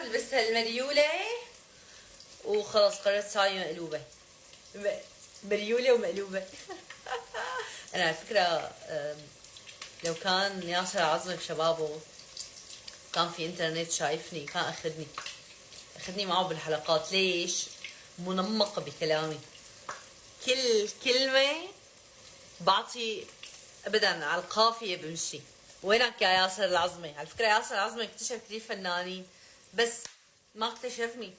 لبست المريولة وخلص قررت اسوي مقلوبة. مريولة ومقلوبة. انا على فكرة لو كان ياسر عظمي بشبابه كان في انترنت شايفني كان اخذني معه بالحلقات. ليش؟ منمقة بكلامي، كل كلمة بعطي ابدا على القافية بمشي. وينك يا ياسر العظمي؟ على فكرة ياسر العظمي اكتشف كثير فنانين بس ما اكتشفني.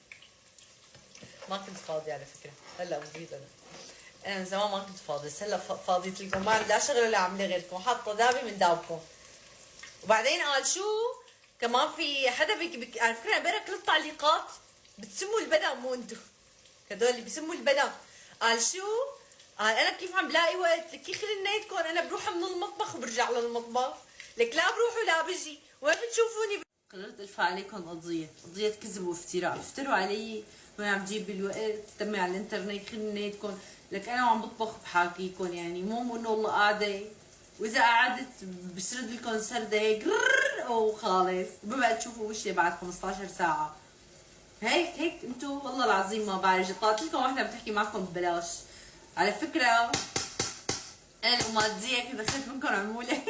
ما كنت فاضية على فكرة، هلا فضيت انا من زمان ما كنت فاضية، بس هلا فاضيت لكم، ما لا شغل ولا عاملة غيركم، حاطة دابي من دابكم. وبعدين قال شو كمان في حدا على فكرة انا بقرا كل التعليقات بتسموا البنا مو انتو، هدول اللي بسموا البنا. قال شو؟ قال انا كيف عم بلاقي وقت؟ لك يخرب نيتكم انا بروح من المطبخ وبرجع للمطبخ، لك لا بروح ولا بجي، وين بتشوفوني؟ قررت ارفع عليكم قضية كذب وافتراء. افتروا علي وانا عم جيب الوقت، تمي على الانترنت يخرب نيتكم، لك انا عم بطبخ بحاكيكم، يعني مو انه والله قاعدة واذا قعدت بسرد لكم سردة هيك وخالص ببقى تشوفوا وشي بعد 15 ساعة. هيك انتو والله العظيم ما بعرف، طلعت لكم واحدة بتحكي معكم ببلاش. على فكرة انا الأمادية كذا اخذت منكم عمولة.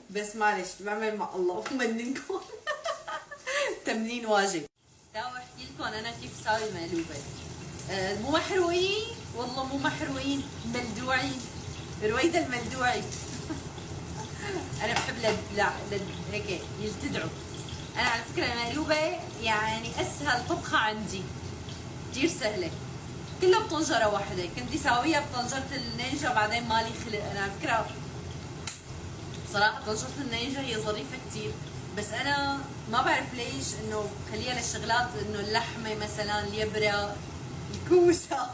بس معلش بعمل مع الله ومننكم. تمرين واجب. تعالوا احكي لكم انا كيف ساوي مقلوبة. مو محروقين، والله مو محروقين، ملدوعين، رويدة الملدوعي. انا بحب هيك يلتدعوا. انا على فكرة المقلوبة يعني اسهل طبخة عندي، كثير سهلة، كلها بطنجرة واحدة. كنت ساويها بطنجرة النينجا بعدين مالي خلق. انا على فكرة بصراحة طنجرة النينجا هي ظريفة كثير، بس انا ما بعرف ليش انه خليها للشغلات، انه اللحمة مثلا، اليبرة، الكوسة.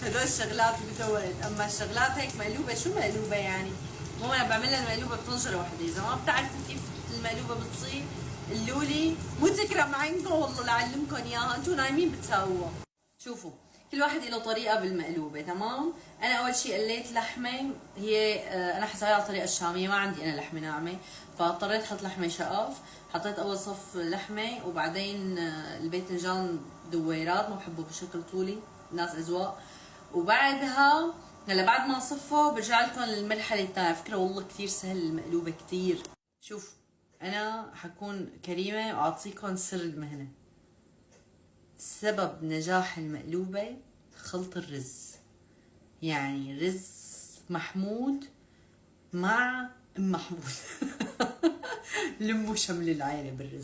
هدول الشغلات بدها وقت، اما الشغلات هيك مقلوبة، شو مقلوبة يعني؟ مو انا بعملها المقلوبة بطنجرة واحدة. اذا ما بتعرفوا كيف المقلوبة بتصير اللولي مو ذكرى معكم والله لعلمكم اياها، انتم نايمين بتساووها. شوفوا كل واحد له طريقة بالمقلوبة، تمام؟ أنا أول شيء قليت لحمة، هي أنا حسويها على الطريقة الشامية، ما عندي أنا لحمة ناعمة، فاضطريت أحط لحمة شقف. حطيت أول صف لحمة وبعدين الباذنجان دويرات، ما بحبه بشكل طولي، الناس أذواق. وبعدها هلا بعد ما صفوا برجع لكم المرحلة الثانية. فكرة والله كثير سهل المقلوبة كثير. شوف أنا حكون كريمة وأعطيكم سر المهنة. سبب نجاح المقلوبة خلط الرز، يعني رز محمود مع ام محمود. لموا شمل العائلة بالرز.